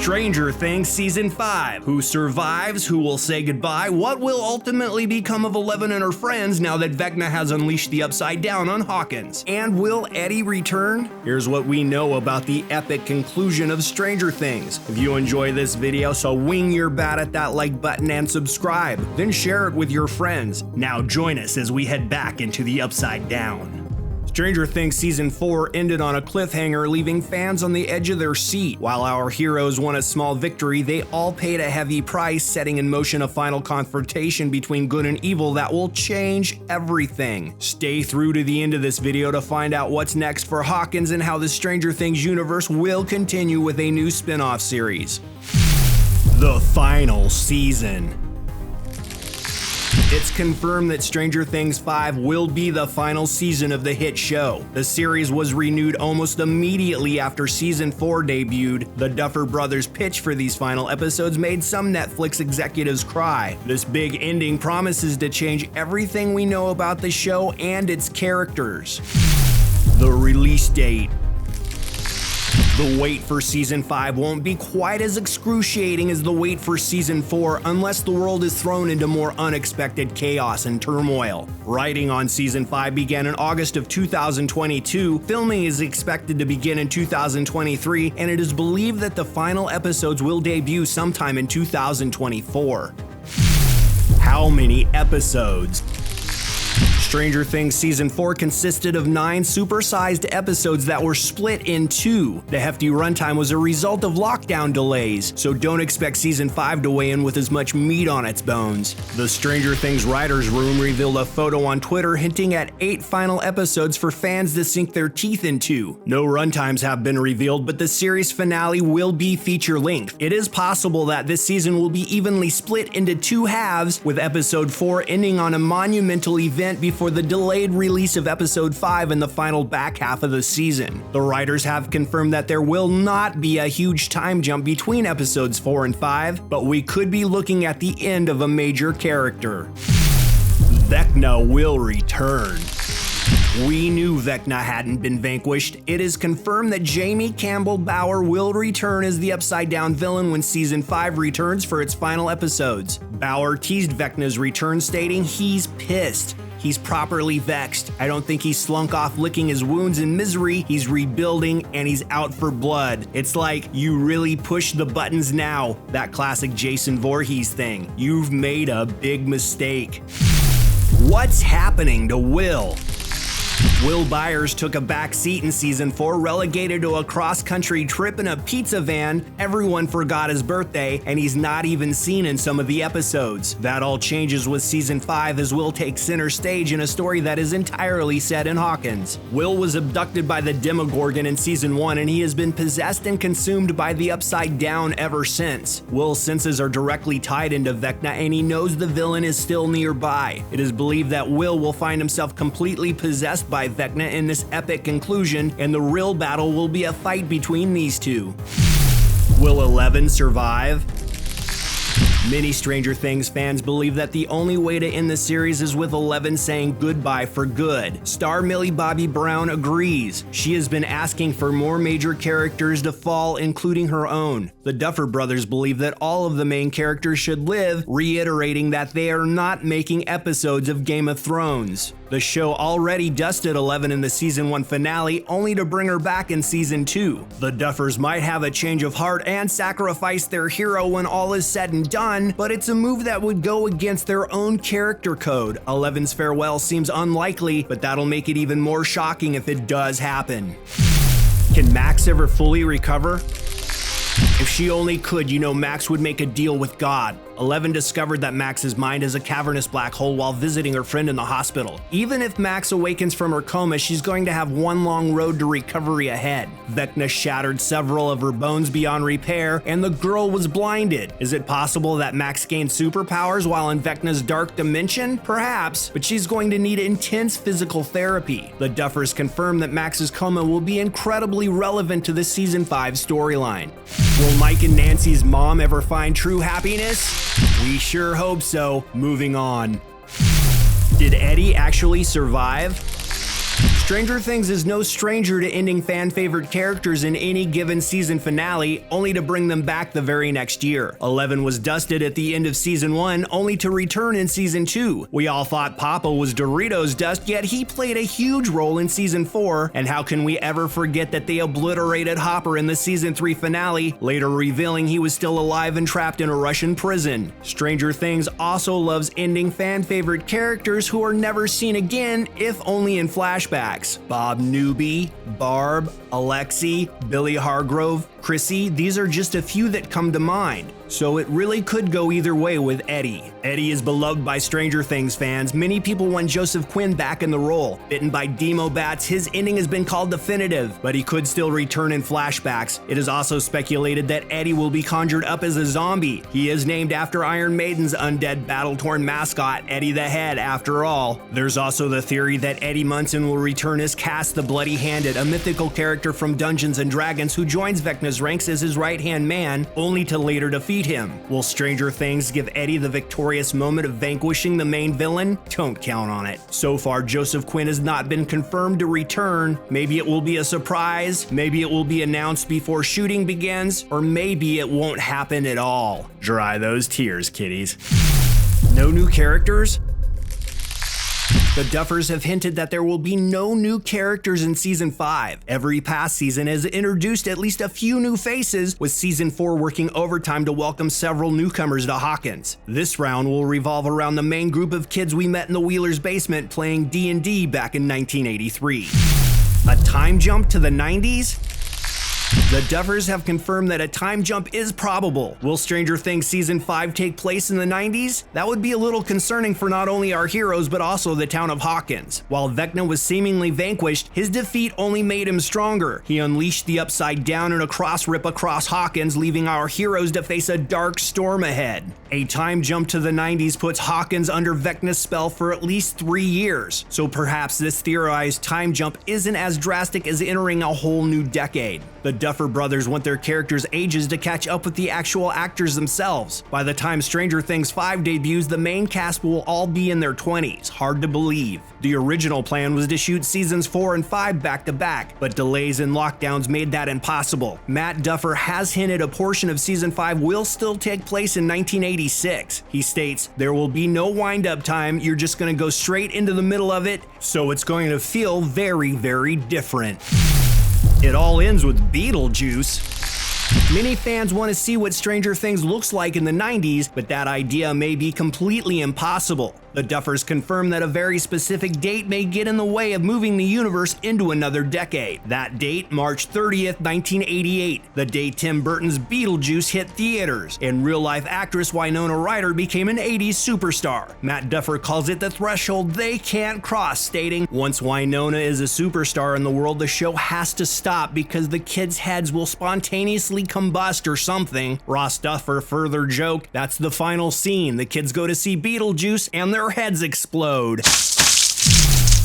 Stranger Things Season 5. Who survives? Who will say goodbye? What will ultimately become of Eleven and her friends now that Vecna has unleashed the Upside Down on Hawkins? And will Eddie return? Here's what we know about the epic conclusion of Stranger Things. If you enjoy this video, so wing your bat at that like button and subscribe. Then share it with your friends. Now join us as we head back into the Upside Down. Stranger Things Season 4 ended on a cliffhanger, leaving fans on the edge of their seat. While our heroes won a small victory, they all paid a heavy price, setting in motion a final confrontation between good and evil that will change everything. Stay through to the end of this video to find out what's next for Hawkins and how the Stranger Things universe will continue with a new spin-off series. The final season. It's confirmed that Stranger Things 5 will be the final season of the hit show. The series was renewed almost immediately after Season 4 debuted. The Duffer Brothers' pitch for these final episodes made some Netflix executives cry. This big ending promises to change everything we know about the show and its characters. The release date. The wait for Season 5 won't be quite as excruciating as the wait for Season 4 unless the world is thrown into more unexpected chaos and turmoil. Writing on Season 5 began in August of 2022, filming is expected to begin in 2023, and it is believed that the final episodes will debut sometime in 2024. How many episodes? Stranger Things Season 4 consisted of 9 supersized episodes that were split in 2. The hefty runtime was a result of lockdown delays, so don't expect Season 5 to weigh in with as much meat on its bones. The Stranger Things writers' room revealed a photo on Twitter hinting at 8 final episodes for fans to sink their teeth into. No runtimes have been revealed, but the series finale will be feature-length. It is possible that this season will be evenly split into 2 halves, with Episode 4 ending on a monumental event before the delayed release of Episode 5 in the final back half of the season. The writers have confirmed that there will not be a huge time jump between Episodes 4 and 5, but we could be looking at the end of a major character. Vecna will return. We knew Vecna hadn't been vanquished. It is confirmed that Jamie Campbell Bower will return as the Upside Down villain when Season 5 returns for its final episodes. Bower teased Vecna's return, stating he's pissed. He's properly vexed. I don't think he slunk off licking his wounds in misery. He's rebuilding and he's out for blood. It's like, you really push the buttons now. That classic Jason Voorhees thing. You've made a big mistake. What's happening to Will? Will Byers took a back seat in Season 4, relegated to a cross-country trip in a pizza van. Everyone forgot his birthday, and he's not even seen in some of the episodes. That all changes with Season 5 as Will takes center stage in a story that is entirely set in Hawkins. Will was abducted by the Demogorgon in Season 1, and he has been possessed and consumed by the Upside Down ever since. Will's senses are directly tied into Vecna, and he knows the villain is still nearby. It is believed that Will find himself completely possessed by Vecna in this epic conclusion, and the real battle will be a fight between these two. Will Eleven survive? Many Stranger Things fans believe that the only way to end the series is with Eleven saying goodbye for good. Star Millie Bobby Brown agrees. She has been asking for more major characters to fall, including her own. The Duffer Brothers believe that all of the main characters should live, reiterating that they are not making episodes of Game of Thrones. The show already dusted Eleven in the Season 1 finale, only to bring her back in Season 2. The Duffers might have a change of heart and sacrifice their hero when all is said and done, but it's a move that would go against their own character code. Eleven's farewell seems unlikely, but that'll make it even more shocking if it does happen. Can Max ever fully recover? If she only could, you know Max would make a deal with God. Eleven discovered that Max's mind is a cavernous black hole while visiting her friend in the hospital. Even if Max awakens from her coma, she's going to have one long road to recovery ahead. Vecna shattered several of her bones beyond repair, and the girl was blinded. Is it possible that Max gained superpowers while in Vecna's dark dimension? Perhaps, but she's going to need intense physical therapy. The Duffers confirm that Max's coma will be incredibly relevant to the Season 5 storyline. Will Mike and Nancy's mom ever find true happiness? We sure hope so. Moving on. Did Eddie actually survive? Stranger Things is no stranger to ending fan-favorite characters in any given season finale, only to bring them back the very next year. Eleven was dusted at the end of season 1, only to return in season 2. We all thought Papa was Doritos dust, yet he played a huge role in season 4, and how can we ever forget that they obliterated Hopper in the season 3 finale, later revealing he was still alive and trapped in a Russian prison. Stranger Things also loves ending fan-favorite characters who are never seen again, if only in flashbacks. Bob Newby, Barb, Alexi, Billy Hargrove, Chrissy, these are just a few that come to mind. So it really could go either way with Eddie. Eddie is beloved by Stranger Things fans. Many people want Joseph Quinn back in the role. Bitten by Demo Bats, his ending has been called definitive, but he could still return in flashbacks. It is also speculated that Eddie will be conjured up as a zombie. He is named after Iron Maiden's undead battle-torn mascot, Eddie the Head, after all. There's also the theory that Eddie Munson will return as Cass the Bloody-Handed, a mythical character from Dungeons & Dragons who joins Vecna's ranks as his right-hand man, only to later defeat him. Will Stranger Things give Eddie the victorious moment of vanquishing the main villain? Don't count on it. So far, Joseph Quinn has not been confirmed to return. Maybe it will be a surprise, maybe it will be announced before shooting begins, or maybe it won't happen at all. Dry those tears, kiddies. No new characters? The Duffers have hinted that there will be no new characters in Season 5. Every past season has introduced at least a few new faces, with Season 4 working overtime to welcome several newcomers to Hawkins. This round will revolve around the main group of kids we met in the Wheelers' basement playing D&D back in 1983. A time jump to the 90s? The Duffers have confirmed that a time jump is probable. Will Stranger Things Season 5 take place in the 90s? That would be a little concerning for not only our heroes but also the town of Hawkins. While Vecna was seemingly vanquished, his defeat only made him stronger. He unleashed the Upside Down in a cross rip across Hawkins, leaving our heroes to face a dark storm ahead. A time jump to the 90s puts Hawkins under Vecna's spell for at least 3 years, so perhaps this theorized time jump isn't as drastic as entering a whole new decade. The Duffer brothers want their characters' ages to catch up with the actual actors themselves. By the time Stranger Things 5 debuts, the main cast will all be in their 20s. Hard to believe. The original plan was to shoot seasons 4 and 5 back to back, but delays and lockdowns made that impossible. Matt Duffer has hinted a portion of season 5 will still take place in 1986. He states, "There will be no wind-up time, you're just gonna go straight into the middle of it, so it's going to feel very, very different." It all ends with Beetlejuice. Many fans want to see what Stranger Things looks like in the 90s, but that idea may be completely impossible. The Duffers confirm that a very specific date may get in the way of moving the universe into another decade. That date, March 30th, 1988, the day Tim Burton's Beetlejuice hit theaters, and real-life actress Winona Ryder became an 80s superstar. Matt Duffer calls it the threshold they can't cross, stating, "Once Winona is a superstar in the world, the show has to stop because the kids' heads will spontaneously combust or something." Ross Duffer further joked, "That's the final scene. The kids go to see Beetlejuice and their heads explode."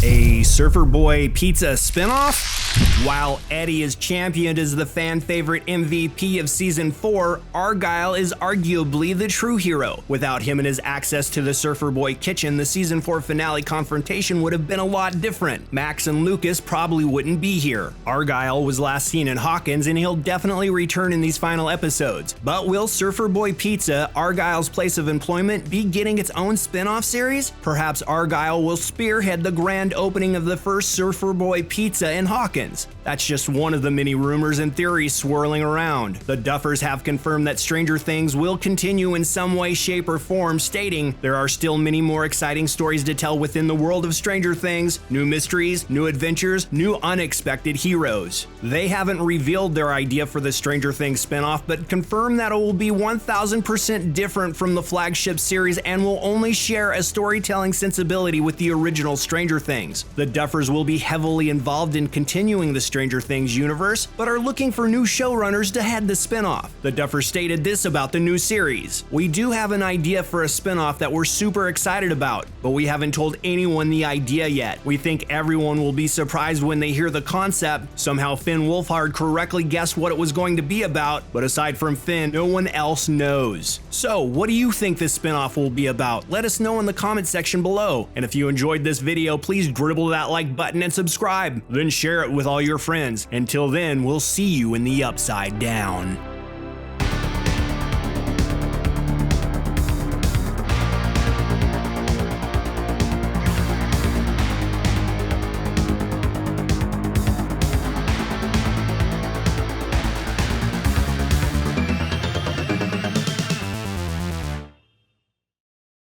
A Surfer Boy Pizza spinoff? While Eddie is championed as the fan favorite MVP of Season 4, Argyle is arguably the true hero. Without him and his access to the Surfer Boy kitchen, the Season 4 finale confrontation would have been a lot different. Max and Lucas probably wouldn't be here. Argyle was last seen in Hawkins, and he'll definitely return in these final episodes. But will Surfer Boy Pizza, Argyle's place of employment, be getting its own spin-off series? Perhaps Argyle will spearhead the grand opening of the first Surfer Boy Pizza in Hawkins. That's just one of the many rumors and theories swirling around. The Duffers have confirmed that Stranger Things will continue in some way, shape, or form, stating, "There are still many more exciting stories to tell within the world of Stranger Things, new mysteries, new adventures, new unexpected heroes." They haven't revealed their idea for the Stranger Things spinoff, but confirmed that it will be 1000% different from the flagship series and will only share a storytelling sensibility with the original Stranger Things. The Duffers will be heavily involved in continuing continuing the Stranger Things universe, but are looking for new showrunners to head the spinoff. The Duffer stated this about the new series: "We do have an idea for a spinoff that we're super excited about, but we haven't told anyone the idea yet. We think everyone will be surprised when they hear the concept. Somehow Finn Wolfhard correctly guessed what it was going to be about, but aside from Finn, no one else knows." So, what do you think this spinoff will be about? Let us know in the comment section below. And if you enjoyed this video, please dribble that like button and subscribe. Then share it with all your friends. Until then, we'll see you in the Upside Down.